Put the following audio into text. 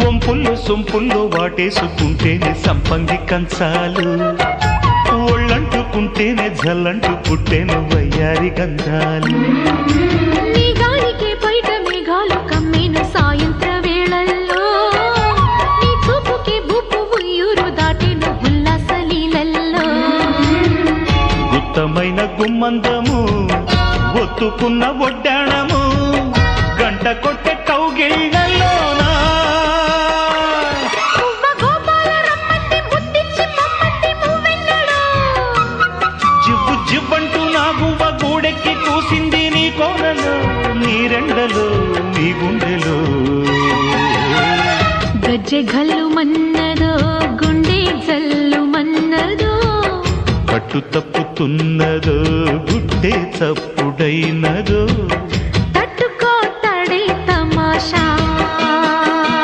వంపుల్లో సొంపుల్లో వాటేసుకుంటేనే సంపంగి కంచాలు, ఒళ్ళంటుకుంటేనే జల్లంటు పుట్టేను వయ్యారి గంధాలు. నీ గాలికే బయట మేఘాలు కమ్మేను సాయంత్ర వేళల్లో, నీ చూపుకే బూపు ఉయ్యూరు దాటేను ఉల్లాస లీలల్లో. గుత్తమైన గుమ్మందము ఒత్తుకున్న ఒడ్డాణము గంట కొట్టే కౌగిళ్ళలోనా. జివ్వు జివ్వంటూ నా గువ్వ గూడెక్కి కూసింది నీ కోరలో, నీ రెండలో నీ గుండెలో. గజ్జె గల్లు మన్నదో గుండె జల్లు మన్నదో, పట్టు తప్పుతున్నదో గుడ్డే చప్పుడైనదో.